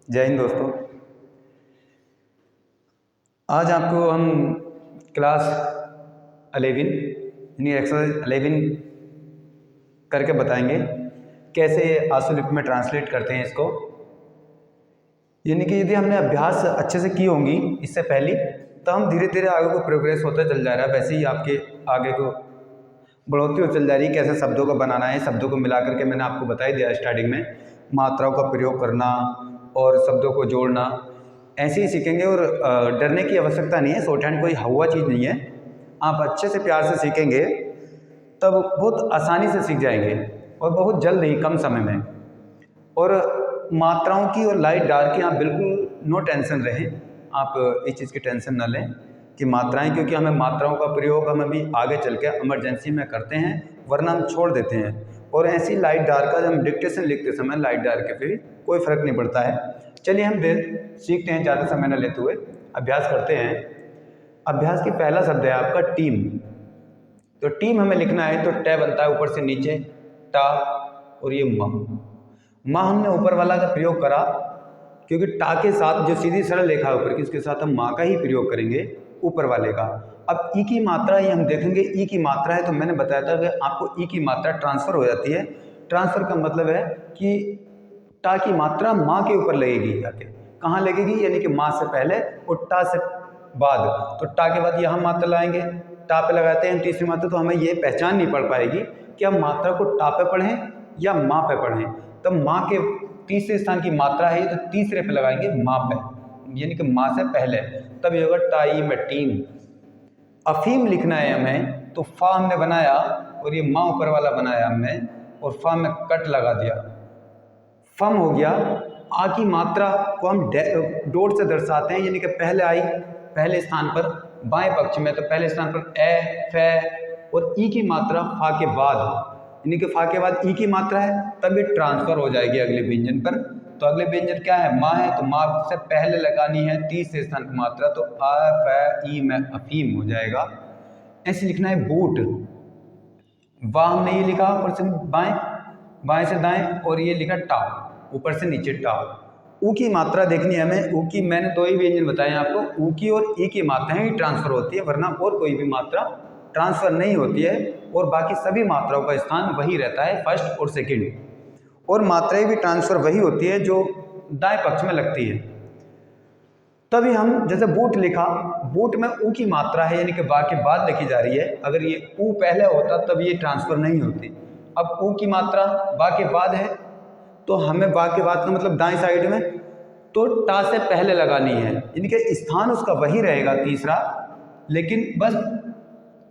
जय हिंद दोस्तों। आज आपको हम क्लास 11 यानी एक्सरसाइज 11 करके बताएंगे कैसे आंसू में ट्रांसलेट करते हैं इसको। यानी कि यदि हमने अभ्यास अच्छे से की होंगी इससे पहले, तो हम धीरे धीरे आगे को प्रोग्रेस होता चल जा रहा है। वैसे ही आपके आगे को बढ़ोतरी हो चल जा रही है। कैसे शब्दों को बनाना है, शब्दों को मिला करके मैंने आपको बता ही दिया स्टार्टिंग में, मात्राओं का प्रयोग करना और शब्दों को जोड़ना, ऐसे ही सीखेंगे। और डरने की आवश्यकता नहीं है, शॉर्ट हैंड कोई हुआ चीज़ नहीं है। आप अच्छे से प्यार से सीखेंगे तब बहुत आसानी से सीख जाएंगे और बहुत जल्द ही, कम समय में। और मात्राओं की और लाइट डार्क की आप बिल्कुल नो टेंशन रहें। आप इस चीज़ की टेंशन ना लें कि मात्राएं, क्योंकि हमें मात्राओं का प्रयोग हम अभी आगे चल के इमरजेंसी में करते हैं, वरना हम छोड़ देते हैं। और ऐसी लाइट डार्क का जब हम डिक्टेशन लिखते समय लाइट डार्क के फिर कोई फ़र्क नहीं पड़ता है। चलिए हम सीखते हैं, ज़्यादा समय न लेते हुए अभ्यास करते हैं। अभ्यास की पहला शब्द है आपका टीम। तो टीम हमें लिखना है तो टे बनता है ऊपर से नीचे टा, और ये माँ हमने ऊपर वाला का प्रयोग करा क्योंकि टा के साथ जो सीधी सरल रेखा है ऊपर की, उसके साथ हम माँ का ही प्रयोग करेंगे, ऊपर वाले का। अब ई की मात्रा ये हम देखेंगे, ई की मात्रा है तो मैंने बताया था कि आपको ई की मात्रा ट्रांसफ़र हो जाती है। ट्रांसफ़र का मतलब है कि टा की मात्रा माँ के ऊपर लगेगी, जाके कहाँ लगेगी, यानी कि माँ से पहले और टा से बाद। तो टा के बाद यहाँ मात्रा लाएंगे, टा पे लगाते हैं तीसरी मात्रा, तो हमें ये पहचान नहीं पड़ पाएगी कि हम मात्रा को टा पे पढ़ें या माँ पे पढ़ें। तब माँ के तीसरे स्थान की मात्रा है तो तीसरे पे लगाएंगे माँ पे, यानी कि माँ से पहले, तब ये होगा टाई में टीम। अफीम लिखना है हमें तो फा हमने बनाया और ये माँ ऊपर वाला बनाया हमने, और फा में कट लगा दिया, फम हो गया। आ की मात्रा को हम डॉट से दर्शाते हैं, यानी कि पहले आई पहले स्थान पर बाएं पक्ष में, तो पहले स्थान पर ए फे, और ई की मात्रा फा के बाद, यानी कि फा के बाद ई की मात्रा है, तब ये ट्रांसफर हो जाएगी अगले व्यंजन पर। तो अगले व्यंजन क्या है, माँ है, तो माँ से पहले लगानी है तीसरे स्थान की मात्रा, तो आ फे ई में अफीम हो जाएगा। ऐसे लिखना है बूट। वाह हमने ये लिखा ऊपर से बाएं, बाएं से दाएं, और ये लिखा टा, ऊपर से नीचे टा। ऊ की मात्रा देखनी है हमें। ऊ की मैंने दो ही व्यंजन बताए आपको, ऊ की और ई की मात्राएं ही ट्रांसफर होती है, वरना और कोई भी मात्रा ट्रांसफर नहीं होती है। और बाकी सभी मात्राओं का स्थान वही रहता है, फर्स्ट और सेकंड। और मात्राएं भी ट्रांसफर वही होती है जो दाएं पक्ष में लगती है। तभी हम जैसे बूट लिखा, बूट में ऊ की मात्रा है, यानी कि बा के बाद लिखी जा रही है। अगर ये ऊ पहले होता तब ये ट्रांसफर नहीं होती। अब ऊ की मात्रा बा के बाद है, तो हमें बा के बाद का मतलब दाएं साइड में, तो टा से पहले लगानी है, यानी कि स्थान उसका वही रहेगा तीसरा, लेकिन बस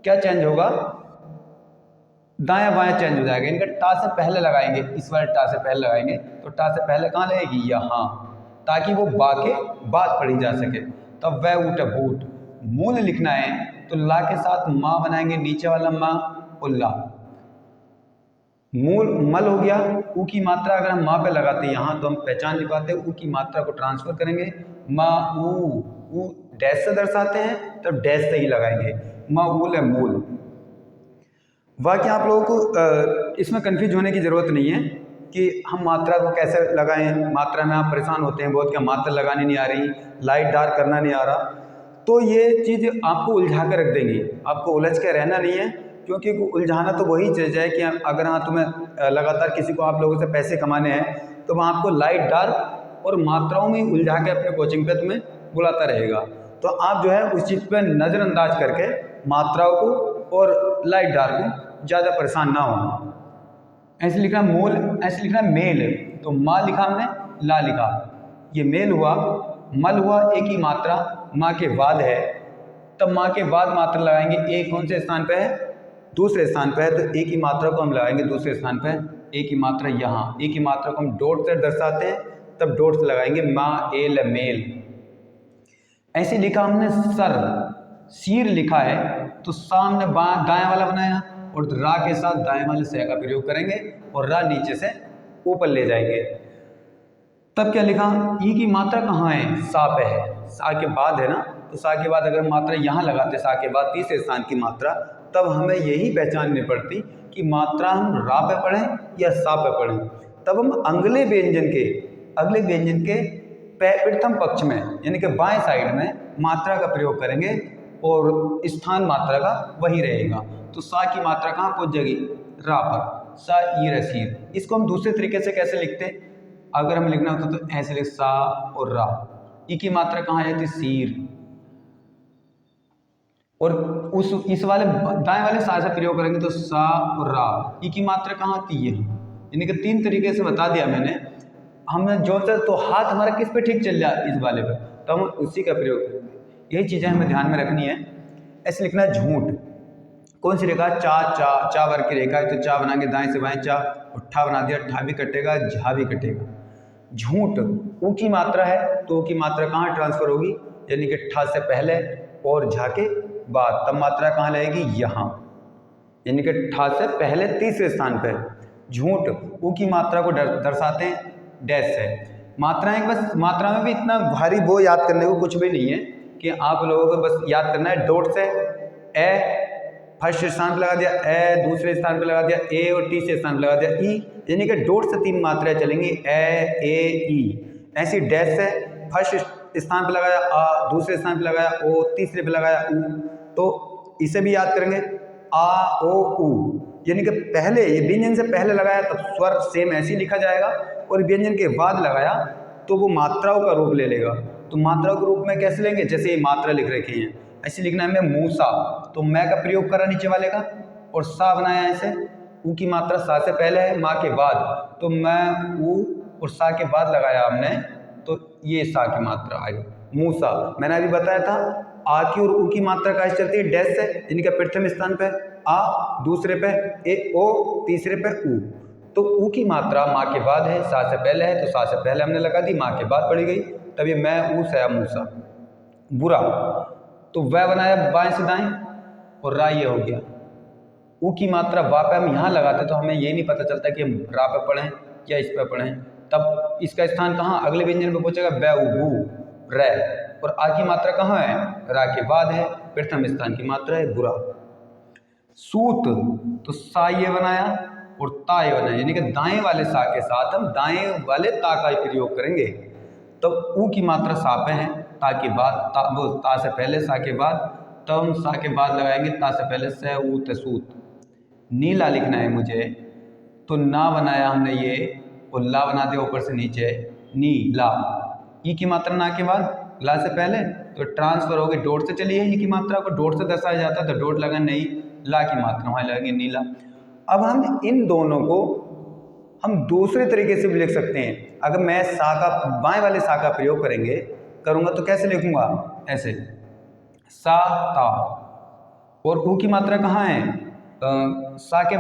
क्या चेंज होगा, दायां बायां चेंज हो जाएगा। इनका टा से पहले लगाएंगे, इस वाले टा से पहले लगाएंगे, तो टा से पहले कहाँ लगेगी, यहाँ, ताकि वो बा के बाद पढ़ी जा सके। तब वह ऊट बूट। मूल लिखना है तो ला के साथ माँ बनाएंगे, नीचे वाला माँ और ला, मूल मल हो गया। ऊ की मात्रा अगर हम माँ पे लगाते हैं यहाँ, तो हम पहचान नहीं पाते, ऊ की मात्रा को ट्रांसफर करेंगे, माँ ऊ डैश से दर्शाते हैं, तब डैश से ही लगाएंगे, माँ ऊल है मूल। बाकी आप लोगों को इसमें कंफ्यूज होने की ज़रूरत नहीं है कि हम मात्रा को कैसे लगाएं। मात्रा में आप परेशान होते हैं बहुत, क्या मात्रा लगानी नहीं आ रही, लाइट डार्क करना नहीं आ रहा, तो ये चीज़ आपको उलझा कर रख देंगी। आपको उलझ के रहना नहीं है, क्योंकि उलझाना तो वही चीज़ है कि अगर हाँ तुम्हें लगातार किसी को आप लोगों से पैसे कमाने हैं, तो वहाँ आपको लाइट डार्क और मात्राओं में उलझा के अपने कोचिंग पे तुम्हें बुलाता रहेगा। तो आप जो है उस चीज़ पर नज़रअंदाज करके मात्राओं को और लाइट डार्क को ज़्यादा परेशान ना हो। ऐसे लिखना मूल, ऐसे लिखना मेल। तो माँ लिखा हमने, ला लिखा, ये मेल हुआ। मल हुआ, एक ही मात्रा माँ के बाद है, तब माँ के बाद मात्रा लगाएंगे। एक कौन से स्थान पे है, दूसरे स्थान पे है, तो एक ही मात्रा को हम लगाएंगे दूसरे स्थान पे। एक ही मात्रा यहाँ, एक ही मात्रा को हम डॉट से दर्शाते हैं, तब डॉट से लगाएंगे माँ एल मेल। ऐसे लिखा हमने सर, सीर लिखा है तो सामने दाएं वाला बनाया, और रा के साथ दाएं वाले से का प्रयोग करेंगे, और रा नीचे से ऊपर ले जाएंगे। तब क्या लिखा, ई की मात्रा कहाँ है, सा पे है, सा के बाद है ना, तो सा के बाद अगर मात्रा यहाँ लगाते, सा के बाद तीसरे स्थान की मात्रा, तब हमें यही पहचाननी पड़ती कि मात्रा हम रा पे पढ़ें या सा पे पढ़ें। तब हम अगले व्यंजन के प्रथम पक्ष में यानी कि बाएं साइड में मात्रा का प्रयोग करेंगे और स्थान मात्रा का वही रहेगा। तो सा की मात्रा कहाँ पहुंच जाएगी? रा पर। सा ई रसीर। इसको हम दूसरे तरीके से कैसे लिखते हैं? अगर हम लिखना होता तो ऐसे लिख सा और रा। ई की मात्रा कहाँ जाती? सीर। और इस वाले दाएं वाले सा से प्रयोग करेंगे तो सा और रा। ई की मात्रा कहाँ आती है? यानी कि 3 तरीके से बता दिया मैंने। हमने जो तो हाथ हमारा किस पे ठीक चल जाए? इस वाले पे, तो हम उसी का प्रयोग करेंगे। यही चीज़ें हमें ध्यान में रखनी है। ऐसे लिखना है झूठ। कौन सी रेखा? चा वर्ग की रेखा है, तो चा बना के दाएं से बाएं चा, और ठा बना दिया, ठा भी कटेगा, झा भी कटेगा। झूठ ऊ की मात्रा है, तो ऊ की मात्रा कहाँ ट्रांसफर होगी? यानी कि ठा से पहले और झा के बाद, तब मात्रा कहाँ लगेगी? यहाँ, यानी कि ठा से पहले तीसरे स्थान पर। झूठ ऊ की मात्रा को दर्शाते हैं डैश से। मात्राएं बस, मात्रा में भी इतना भारी वो याद करने को कुछ भी नहीं है कि आप लोगों को बस याद करना है डॉट से। ए फर्स्ट स्थान पर लगा दिया, ए दूसरे स्थान पर लगा दिया, ए और तीसरे स्थान पर लगा दिया ई, यानी कि डॉट से 3 मात्राएं चलेंगी, ए ई। ऐसी डैश से फर्स्ट स्थान पर लगाया आ, दूसरे स्थान पर लगाया ओ, तीसरे पर लगाया ऊ, तो इसे भी याद करेंगे आ ओ ऊ। यानी कि पहले ये व्यंजन से पहले लगाया तब स्वर सेम ऐसे ही लिखा जाएगा, और व्यंजन के बाद लगाया तो वो मात्राओं का रूप ले लेगा। तो मात्राओं के रूप में कैसे लेंगे? जैसे ये मात्रा लिख रखी है, ऐसे लिखना है मैं मूसा, तो मैं का प्रयोग करा नीचे वाले का, और सा बनाया ऐसे। ऊ की मात्रा सा से पहले है, माँ के बाद, तो मैं ऊ और सा के बाद लगाया हमने, तो ये सा की मात्रा आई मूसा। मैंने अभी बताया था आ की और ऊ की मात्रा कैसे चलती है? डैश से, यानी कि प्रथम स्थान पे आ, दूसरे पे ए ओ, तीसरे पे ऊ। तो ऊ की मात्रा माँ के बाद है, सा से पहले है, तो सा से पहले हमने लगा दी, माँ के बाद पड़ी गई, तभी मैं ऊ से मूसा। बुरा, तो वह बनाया बाएं से दाएं, और रा ये हो गया। ऊ की मात्रा वा पे हम यहाँ लगाते तो हमें ये नहीं पता चलता कि हम रा पे पढ़ें या इस पे पढ़ें, तब इसका स्थान कहाँ अगले व्यंजन पे पहुंचेगा? बै उ बू रै। और आ की मात्रा कहाँ है? रा के बाद है, प्रथम स्थान की मात्रा है बुरा। सूत, तो सा ये बनाया और ता ये बनाया, यानी कि दाएं वाले सा के साथ हम दाएं वाले ता का प्रयोग करेंगे। तो ऊ की मात्रा सा पे है, ता के बाद वो ता से पहले सा के बाद, तब हम सा के बाद लगाएंगे ता से पहले से ऊ तसूत। नीला लिखना है मुझे, तो ना बनाया हमने ये और ला बना दिया ऊपर से नीचे, नी ला। ई की मात्रा ना के बाद, ला से पहले, तो ट्रांसफर हो गई डॉट से। चलिए ई की मात्रा को डॉट से दर्शाया जाता है, तो डॉट लगा नहीं, ला की मात्रा वहाँ लगेगी नीला। अब हम इन दोनों को हम दूसरे तरीके से भी लिख सकते हैं। अगर मैं सा का बाएं वाले सा का प्रयोग करूँगा तो कैसे लिखूंगा? ऐसे सा ता, और ऊ की मात्रा कहाँ है? सा के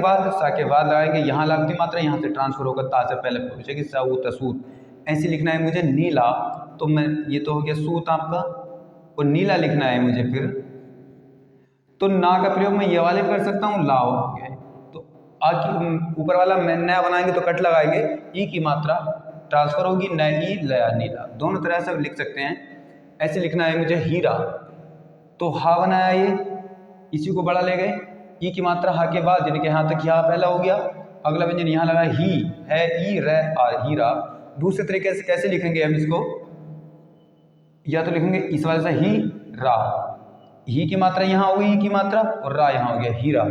बाद लगाएंगे, यहाँ लगती मात्रा, यहाँ से ट्रांसफर होकर ता से पहले पहुँचेगी, सा ऊ तसूत। ऐसे लिखना है मुझे नीला, तो मैं ये तो हो गया सूत आपका, और नीला लिखना है मुझे फिर, तो ना का प्रयोग मैं ये वाले कर सकता हूँ, ला हो गया। तो आ की ऊपर वाला मैं नया बनाएंगे तो कट लगाएंगे, ई की मात्रा ट्रांसफर होगी, नई लया नीला, दोनों तरह से लिख सकते हैं। ऐसे लिखना है मुझे हीरा, तो हा बनाया ये, इसी को बड़ा ले गए, ई की मात्रा हा के बाद, यानी कि यहाँ तक यहाँ पहला हो गया, अगला व्यंजन यहाँ लगा ही है, ई रे आ हीरा। दूसरे तरीके से कैसे लिखेंगे हम इसको? या तो लिखेंगे इस वाले से ही रा, ही की मात्रा यहाँ हो गई, ई की मात्रा, और रा यहाँ हो गया हीरा।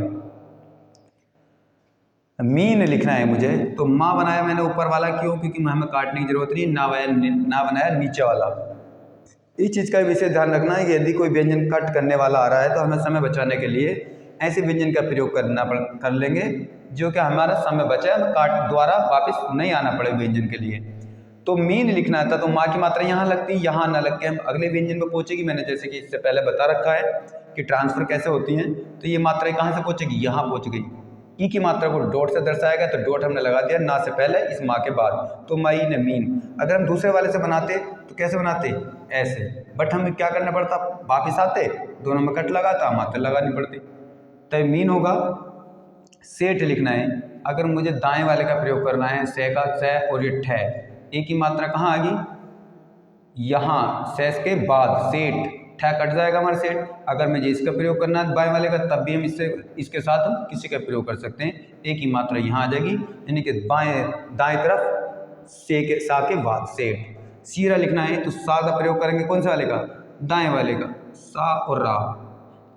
मीन लिखना है मुझे, तो माँ बनाया मैंने ऊपर वाला, क्यों? क्योंकि हमें काटने की जरूरत नहीं, ना बनाया नीचे वाला। इस चीज़ का विशेष ध्यान रखना है कि यदि कोई व्यंजन कट करने वाला आ रहा है तो हमें समय बचाने के लिए ऐसे व्यंजन का प्रयोग कर लेंगे जो कि हमारा समय बचा है, काट द्वारा वापस नहीं आना पड़े व्यंजन के लिए। तो मीन लिखना था, तो माँ की मात्रा यहाँ लगती, यहाँ ना लग के हम अगले व्यंजन में पहुँचेगी। मैंने जैसे कि इससे पहले बता रखा है कि ट्रांसफर कैसे होती हैं, तो ये मात्राएं कहाँ से पहुँचेगी? यहाँ पहुँच गई। ई की मात्रा को डॉट से दर्शाएगा, तो डॉट हमने लगा दिया ना से पहले, इस माँ के बाद, तो मई ने मीन। अगर हम दूसरे वाले से बनाते तो कैसे बनाते? ऐसे, बट हमें क्या करना पड़ता? वापिस आते, दोनों में कट लगाता, मात्रा लगानी पड़ती, तो मीन होगा। सेठ लिखना है, अगर मुझे दाएं वाले का प्रयोग करना है, से का से और ये ठे, ए की मात्रा कहाँ आ गई? यहाँ, सेस के बाद सेठ, ठे कट जाएगा हमारे सेठ। अगर मुझे इसका प्रयोग करना है बाएं वाले का, तब भी हम इसके साथ हम किसी का प्रयोग कर सकते हैं। ए की मात्रा यहाँ आ जाएगी, यानी कि दाएं तरफ से के सा के बाद सेठ। सीरा लिखना है तो सा का प्रयोग करेंगे कौन से वाले का, दाएं वाले का, सा और रा।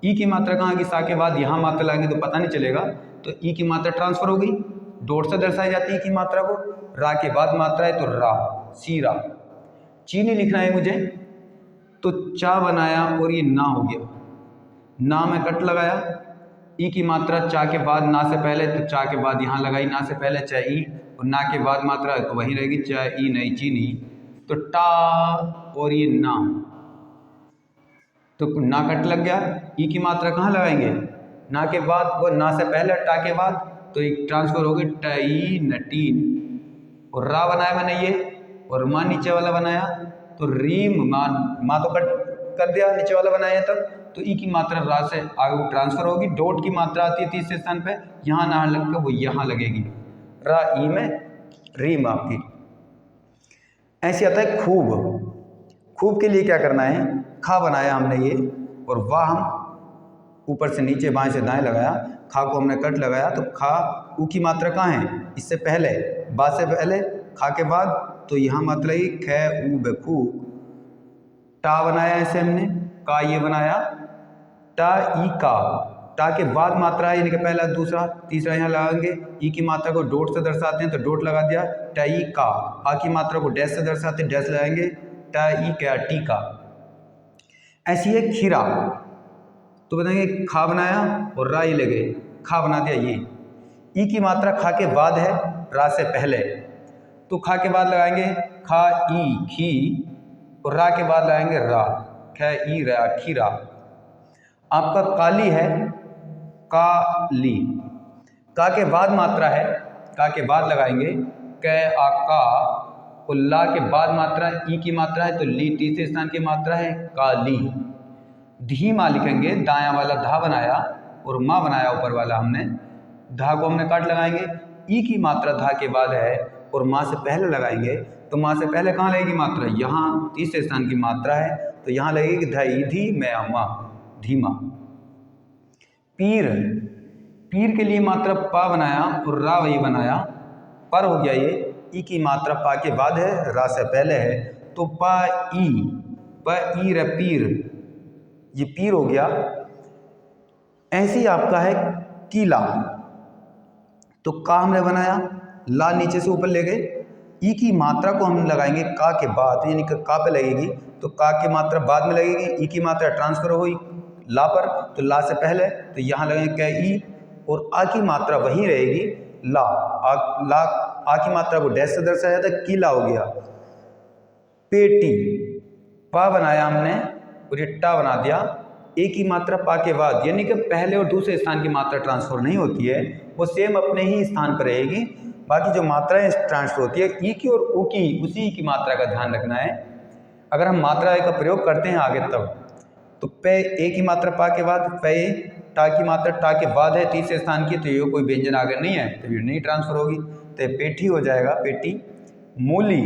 ई की मात्रा कहाँ की, सा के बाद यहाँ मात्रा लाएंगे तो पता नहीं चलेगा, तो ई की मात्रा ट्रांसफर हो गई, डॉट से दर्शाई जाती है की मात्रा को। रा के बाद मात्रा है तो रा, सीरा। चीनी लिखना है मुझे तो चा बनाया और ये ना हो गया, ना में कट लगाया। ई की मात्रा चा के बाद ना से पहले तो चा के बाद यहाँ लगाई, ना से पहले चा ई, और ना के बाद मात्रा है तो वहीं रहेगी चा ई नहीं चीनी, तो टा और ये ना, तो ना कट लग गया। ई की मात्रा कहाँ लगाएंगे, ना के बाद, वो ना से पहले टा के बाद, तो एक ट्रांसफर हो गई टई नटीन। और रा बनाया मैंने ये, और माँ नीचे वाला बनाया तो रीम माँ तो कट कर दिया, नीचे वाला बनाया तब, तो ई की मात्रा रा से आगे वो ट्रांसफर होगी। डॉट की मात्रा आती है तीसरे स्थान पे, यहाँ ना लग के वो यहाँ लगेगी, रा ई में रीम आपकी। ऐसे आता है खूब। खूब के लिए क्या करना है, खा बनाया हमने ये, और वाह हम ऊपर से नीचे बाएं से दाएं लगाया, खा को हमने कट लगाया, तो खा ऊ की मात्रा कहाँ है, इससे पहले, बा से पहले, खा के बाद, तो यहाँ मात्रा ही ख ऊ बेखूब। टा बनाया ऐसे हमने, का ये बनाया, टा ई का, टा के बाद मात्रा है, यानी कि पहला दूसरा तीसरा यहाँ लगाएंगे। ई की मात्रा को डॉट से दर्शाते हैं तो डॉट लगा दिया, टा ई का। आ की मात्रा को डैश से दर्शाते हैं, डैश लगाएंगे, टा ई क्या टीका। ऐसी है खीरा, तो बताएंगे खा बनाया और रा ई ले गए, खा बना दिया ये। ई की मात्रा खा के बाद है, रा से पहले, तो खा के बाद लगाएंगे खा ई खी, और रा के बाद लगाएंगे रा, ख ई रा खीरा। आपका काली है, काली, का के बाद मात्रा है, का के बाद लगाएंगे क आ का, और ला के बाद मात्रा ई की मात्रा है तो ली तीसरे स्थान की मात्रा है, काली। धीमा लिखेंगे, दायां वाला धा बनाया और माँ बनाया ऊपर वाला हमने, धा को हमने काट लगाएंगे। ई की मात्रा धा के बाद है और माँ से पहले लगाएंगे, तो माँ से पहले कहाँ लगेगी मात्रा, यहाँ तीसरे स्थान की मात्रा है, तो यहाँ लगेगी धी धी मैं माँ, धीमा। पीर, पीर के लिए मात्रा पा बनाया और रा वही बनाया, पर हो गया ये। ई की मात्रा पा के बाद है, रा से पहले है, तो पा ई र पीर, ये पीर हो गया। ऐसे ही आपका है कीला, तो का हमने बनाया, ला नीचे से ऊपर ले गए, ई की मात्रा को हम लगाएंगे का के बाद, यानी कि का पे लगेगी, तो का की मात्रा बाद में लगेगी। ई की मात्रा ट्रांसफर हुई ला पर, तो ला से पहले, तो यहाँ लगेंगे क्या ई, और आ की मात्रा वहीं रहेगी ला। आ की मात्रा को डैश से दर्शाया जाता है, कीला हो गया। पेटी, पा बनाया हमने और ये टा बना दिया। ए की मात्रा पा के बाद, यानी कि पहले और दूसरे स्थान की मात्रा ट्रांसफर नहीं होती है, वो सेम अपने ही स्थान पर रहेगी। बाकी जो मात्राएं ट्रांसफर होती है, ई की और ऊ की, उसी की मात्रा का ध्यान रखना है। अगर हम मात्रा का प्रयोग करते हैं आगे तब, तो पे ए की मात्रा पा के बाद, पे टा की मात्रा टा के बाद है तीसरे स्थान की, तो ये कोई व्यंजन आगे नहीं है, तो ये नहीं ट्रांसफर होगी, तो पेठी हो जाएगा, पेटी। मूली,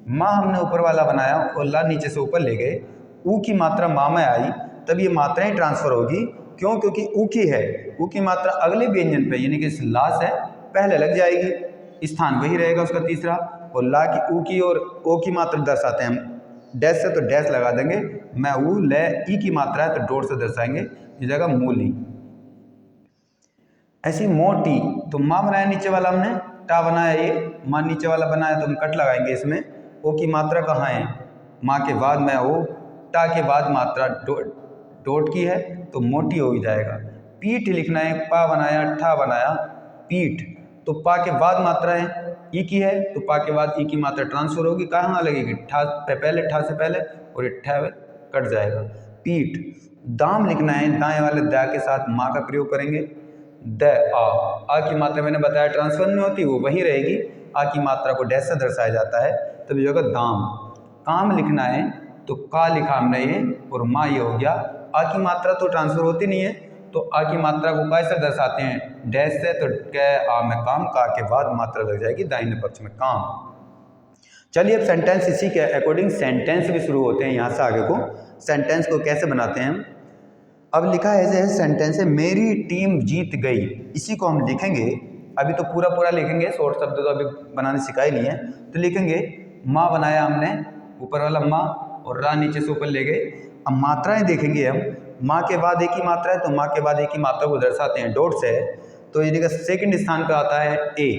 माँ हमने ऊपर वाला बनाया और ला नीचे से ऊपर ले गए, ऊ की मात्रा माँ में आई, तब ये मात्राएं ट्रांसफर होगी। क्यों, क्योंकि ऊ की है, ऊ की मात्रा अगले व्यंजन पे, यानी कि ला से पहले लग जाएगी, स्थान वही रहेगा उसका तीसरा। और ला की, ऊ की और ओ की मात्रा दर्शाते हैं हम डैश से, तो डैश लगा देंगे। मैं ऊ ले, ई की मात्रा है तो डॉट से दर्शाएंगे, इस जगह मूली। ऐसी मोटी, तो माँ बनाया नीचे वाला हमने, टा बनाया ये, माँ नीचे वाला बनाया तो हम कट लगाएंगे इसमें। ओ की मात्रा कहाँ है, माँ के बाद मैं ओ, टा के बाद मात्रा डॉट की है तो मोटी हो ही जाएगा। पीठ लिखना है, पा बनाया ठा बनाया, पीठ, तो पा के बाद मात्रा है ई की है, तो पा के बाद ई की मात्रा ट्रांसफर होगी, कहाँ लगेगी, ठा पे पहले, ठा से पहले, और ये ठा कट जाएगा, पीठ। दाम लिखना है, दाएं वाले दा के साथ माँ का प्रयोग करेंगे, द आ की मात्रा मैंने बताया ट्रांसफर नहीं होती, वो वही रहेगी। आ की मात्रा को डैश से दर्शाया जाता है, तब ये होगा दाम। काम लिखना है, तो का लिखा हमने ये और माँ ये हो गया। आ की मात्रा तो ट्रांसफर होती नहीं है, तो आ की मात्रा को कैसे दर्शाते हैं, डैश से, तो कै आ में काम, का के बाद मात्रा लग जाएगी दाहिने पक्ष में काम। चलिए अब सेंटेंस, इसी के अकॉर्डिंग सेंटेंस भी शुरू होते हैं। यहाँ से आगे को सेंटेंस को कैसे बनाते हैं हम, अब लिखा है ऐसे सेंटेंस है, मेरी टीम जीत गई, इसी को हम लिखेंगे। अभी तो पूरा लिखेंगे, शॉर्ट शब्द तो अभी बनाने सिखाई नहीं है, तो लिखेंगे माँ बनाया हमने ऊपर वाला माँ और रा नीचे से ऊपर ले गए। अब मात्राएं देखेंगे हम, माँ के बाद एक ही मात्रा है तो माँ के बाद एक ही मात्रा को दर्शाते हैं डॉट से। तो यानी कि सेकंड स्थान पे आता है ए,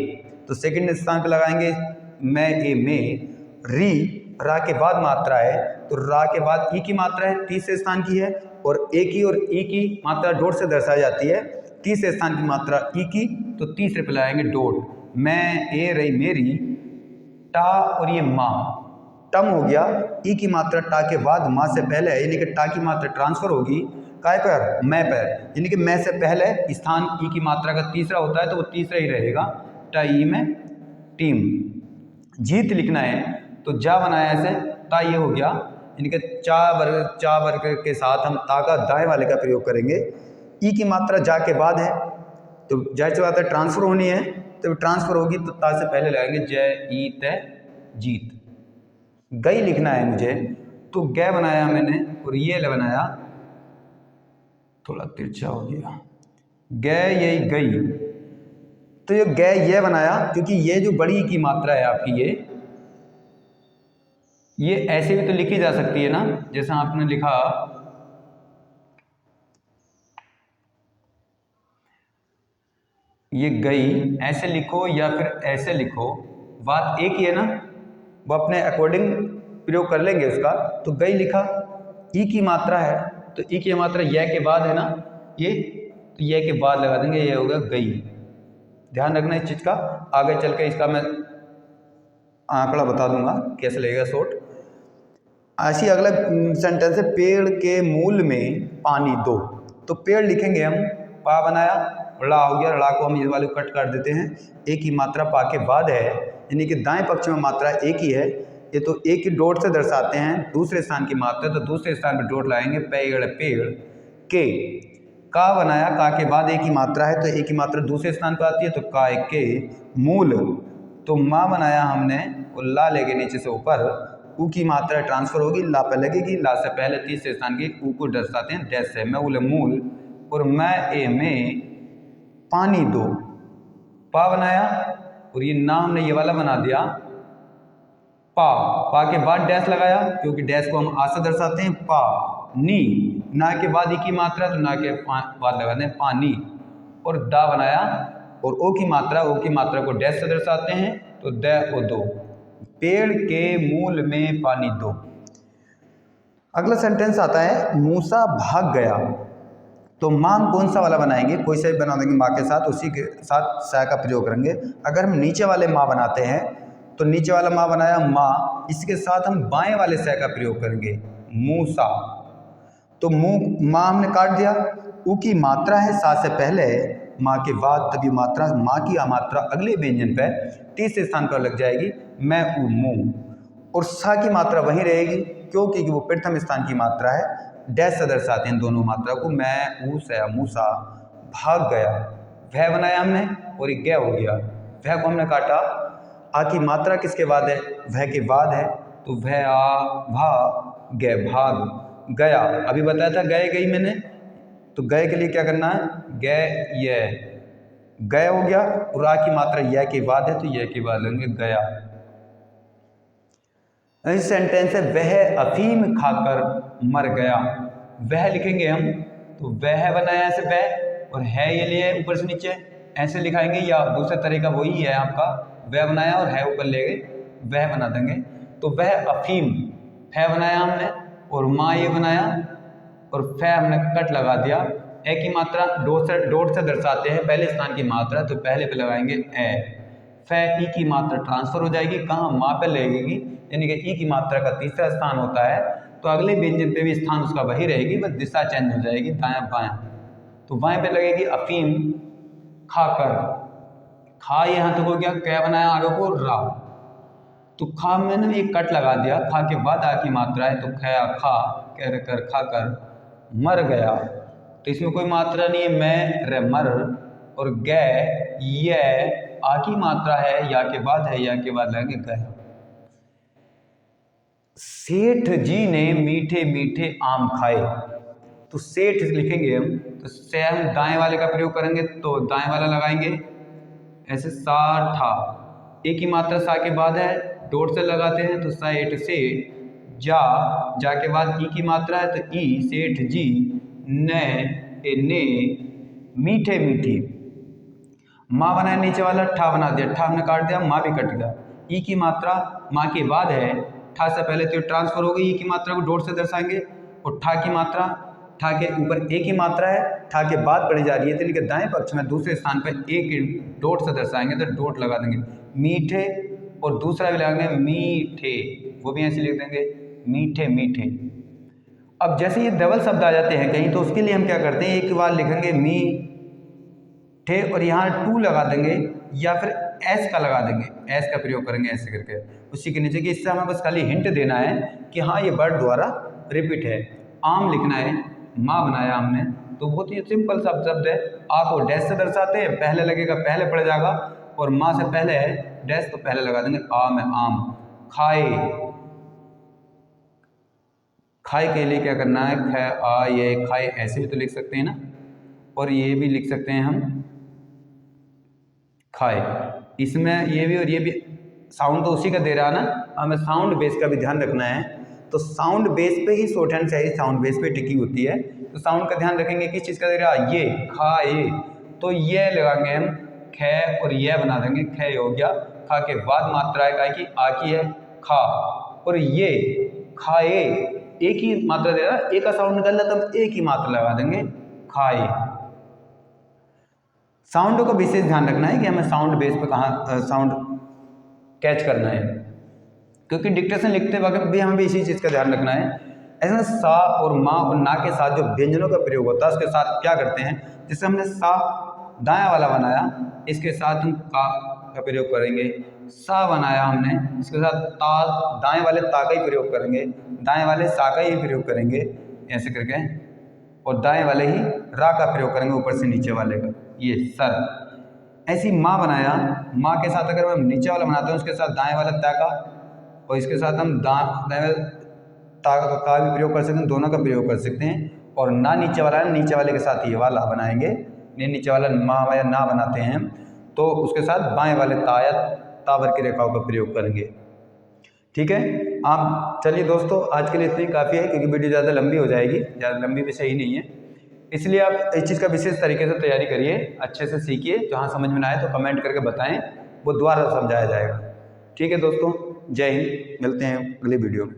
तो सेकंड स्थान पे लगाएंगे मैं ए में। री रा के बाद मात्रा है तो रा के बाद ई की मात्रा है, तीसरे स्थान की है, और ए की और ई की मात्रा डॉट से दर्शाई जाती है। तीसरे स्थान की मात्रा ई की तो तीसरे पे लगाएंगे डॉट। मैं ए रही मेरी, टा और ये माँ, टम हो गया। ई की मात्रा टा के बाद माँ से पहले है, यानी कि टा की मात्रा ट्रांसफर होगी काय पर, मैं पर, यानी कि मैं से पहले स्थान ई की मात्रा का तीसरा होता है तो वो तीसरा ही रहेगा, टा ई में टीम। जीत लिखना है तो जा बनाया ऐसे, ता ये हो गया, यानी कि चा वर्ग के साथ हम ता का दाएं वाले का प्रयोग करेंगे। ई की मात्रा जा के बाद है तो जाहिर सी बात है ट्रांसफर होनी है, तो ट्रांसफर होगी तो ता से पहले लगाएंगे जय ई तय जीत। गई लिखना है मुझे तो गै बनाया मैंने और ये ल बनाया, थोड़ा तिरछा हो गया, गै यही गई, तो ये गै ये बनाया क्योंकि ये जो बड़ी की मात्रा है आपकी ये ऐसे भी तो लिखी जा सकती है ना, जैसा आपने लिखा ये गई, ऐसे लिखो या फिर ऐसे लिखो, बात एक ही है ना, वो अपने अकॉर्डिंग प्रयोग कर लेंगे उसका। तो गई लिखा, ई की मात्रा है तो ई की मात्रा य के बाद है ना, ये तो य के बाद लगा देंगे, ये होगा गई। ध्यान रखना इस चीज़ का, आगे चल के इसका मैं आंकड़ा बता दूंगा कैसे लगेगा शॉर्ट। ऐसी अगला सेंटेंस है पेड़ के मूल में पानी दो, तो पेड़ लिखेंगे हम, पा बनाया, ड़ा हो गया, ड़ा को हम इस वाले को कट कर देते हैं, एक ही मात्रा पा के बाद है, यानी कि दाएं पक्ष में मात्रा एक ही है, ये तो एक ही डॉट से दर्शाते हैं दूसरे स्थान की मात्रा, तो दूसरे स्थान पर डॉट लगाएंगे, पेड़ पेड़ के। का बनाया, का के बाद एक ही मात्रा है तो एक ही मात्रा दूसरे स्थान पर आती है, तो का एक के मूल, तो माँ बनाया हमने और ला लेके नीचे से ऊपर, ऊ की मात्रा ट्रांसफर होगी, ला पे लगेगी, ला से पहले तीसरे स्थान की ऊ को दर्शाते हैं डैश से, मैं बोले मूल, और मैं ए में पानी दो, पा बनाया और ये ना हमने ये वाला बना दिया पा के बाद डैश लगाया क्योंकि डैश को हम आ से दर्शाते हैं, पा नी, ना के बाद ई की मात्रा तो ना के बाद लगाते हैं पानी, और दा बनाया और ओ की मात्रा को डैश से दर्शाते हैं तो द ओ दो, पेड़ के मूल में पानी दो। अगला सेंटेंस आता है मूसा भाग गया, तो माँ कौन सा वाला बनाएंगे, कोई सा भी बना देंगे माँ के साथ, उसी के साथ सा का प्रयोग करेंगे। अगर हम नीचे वाले माँ बनाते हैं तो नीचे वाला माँ बनाया माँ, इसके साथ हम बाएं वाले सा का प्रयोग करेंगे मूसा, तो माँ हमने काट दिया, ऊ की मात्रा है सा से पहले, माँ के बाद तभी मात्रा, माँ की मात्रा अगले व्यंजन पे तीसरे स्थान पर लग जाएगी, मैं ऊ मुँह, और सा की मात्रा वहीं रहेगी क्योंकि वो प्रथम स्थान की मात्रा है, डैश से दर्शाते हैं दोनों मात्रा को, मैं ऊ से मूसा भाग गया, वह बनाया हमने और एक गया हो गया, वह को हमने काटा, आ की मात्रा किसके बाद है, वह के बाद है, तो वह आ भा गए भाग गया, अभी बताया था गए गई मैंने, तो गए के लिए क्या करना है, गए ये गए हो गया, और आ की मात्रा यह के बाद है तो यह के बाद लेंगे गया। इस सेंटेंस है वह अफीम खाकर मर गया, वह लिखेंगे हम तो वह बनाया ऐसे वह, और है ये लिए ऊपर से नीचे ऐसे लिखाएंगे, या दूसरा तरीका वही है आपका, वह बनाया और है ऊपर ले गए वह बना देंगे, तो वह अफीम, है बनाया हमने और माँ ये बनाया और फै हमने कट लगा दिया, ए की मात्रा डॉट से दर्शाते हैं पहले स्थान की मात्रा, तो पहले पे लगाएंगे ए, फै ई की मात्रा ट्रांसफर हो जाएगी, कहाँ माँ पे लगेगी, यानी कि ई की मात्रा का तीसरा स्थान होता है तो अगले व्यंजन पे भी स्थान उसका वही रहेगी, बस दिशा चेंज हो जाएगी दायां बायां, तो बाएं पे लगेगी अफीम खाकर, खा यहाँ तक हो गया, क्या बनाया आगे को रा, तो खा मैंने एक कट लगा दिया, खा के बाद आ की मात्रा है तो खया खा, कह कर खाकर मर गया, तो इसमें कोई मात्रा नहीं है, मैं रे मर, और गै ये आ की मात्रा है, या के बाद है, या के बाद लगेंगे गया। सेठ जी ने मीठे मीठे आम खाए, तो सेठ लिखेंगे हम तो से हम दाएं वाले का प्रयोग करेंगे, तो दाएं वाला लगाएंगे ऐसे सा ठा, एक ही मात्रा सा के बाद है, डॉट से लगाते हैं तो सेठ से जा के बाद ई की मात्रा है तो ई, सेठ जी, ने, मीठे मीठी। माँ बनाया नीचे वाला, ठा बना दिया, ठा हमने काट दिया, माँ भी कट गया। ई की मात्रा माँ के बाद है, ठा से पहले तो ट्रांसफर हो गई, ई की मात्रा को डॉट से दर्शाएंगे, और ठा की मात्रा, ठा के ऊपर ए की मात्रा है, ठा के बाद पढ़ी जा रही है, तो इनके दाएं पक्ष में दूसरे स्थान पर ए के डॉट से दर्शाएंगे, तो डॉट लगा देंगे, मीठे, और दूसरा भी लगाएंगे मीठे, वो भी ऐसे लिख देंगे, मीठे मीठे। अब जैसे ये डबल शब्द आ जाते हैं कहीं, तो उसके लिए हम क्या करते हैं, एक बार लिखेंगे मीठे और यहाँ टू लगा देंगे, या फिर एस का लगा देंगे, एस का प्रयोग करेंगे ऐसे करके उसी के नीचे, कि इससे हमें बस खाली हिंट देना है कि हाँ ये वर्ड द्वारा रिपीट है। आम लिखना है, माँ बनाया हमने, तो बहुत ही सिंपल सा शब्द है। आ को डैश से दर्शाते हैं, पहले लगेगा पहले पड़ जाएगा, और माँ से पहले है डैश तो पहले लगा देंगे, आम है आम। खाए, खाए के लिए क्या करना है, ख आ ये खाए ऐसे भी तो लिख सकते हैं ना, और ये भी लिख सकते हैं हम खाए। इसमें ये भी और ये भी साउंड तो उसी का दे रहा है ना, हमें साउंड बेस का भी ध्यान रखना है। तो साउंड बेस पे ही शॉर्ट हैंड शायरी साउंड बेस पे टिकी होती है, तो साउंड का ध्यान रखेंगे किस चीज़ का दे रहा है, ये खाए, तो ये लगाएंगे हम ख और ये बना देंगे, ख हो गया। खा के बाद मात्रा है की आ की है, खा, और ये खाए, एक ही मात्रा दे रहा है, एक का साउंड निकल रहा है, तो हम एक ही मात्रा लगा देंगे, खाए। साउंड का विशेष ध्यान रखना है कि हमें साउंड बेस पे कहाँ साउंड कैच करना है, क्योंकि डिक्टेशन लिखते वक्त भी हमें इसी चीज़ का ध्यान रखना है। ऐसे में सा और माँ और ना के साथ जो व्यंजनों का प्रयोग होता है उसके साथ क्या करते हैं, जैसे हमने सा दाया वाला बनाया, इसके साथ हम का प्रयोग करेंगे। सा बनाया हमने, इसके साथ ता दाएं वाले ता का ही प्रयोग करेंगे, दाएं वाले सा का ही प्रयोग करेंगे ऐसे करके, और दाएं वाले ही रा का प्रयोग करेंगे ऊपर से नीचे वाले का, ये सर। ऐसी माँ बनाया, माँ के साथ अगर हम नीचे वाला बनाते हैं उसके साथ दाएं वाला ता का, और इसके साथ हम दाएं वाले ता का भी प्रयोग कर सकते हैं, दोनों का प्रयोग कर सकते हैं। और ना नीचे वाला है, नीचे वाले के साथ ये वाला बनाएंगे, नीचे वाला माँ या ना बनाते हैं तो उसके साथ बाएं वाले ता या तावर की रेखाओं का प्रयोग करेंगे। ठीक है, आप चलिए दोस्तों, आज के लिए इतनी काफ़ी है, क्योंकि वीडियो ज़्यादा लंबी हो जाएगी, ज़्यादा लंबी भी सही नहीं है, इसलिए आप इस चीज़ का विशेष तरीके से तैयारी करिए, अच्छे से सीखिए, जहाँ समझ में ना आए तो कमेंट करके बताएं, वो दोबारा समझाया जाएगा। ठीक है दोस्तों, जय हिंद, मिलते हैं अगली वीडियो में।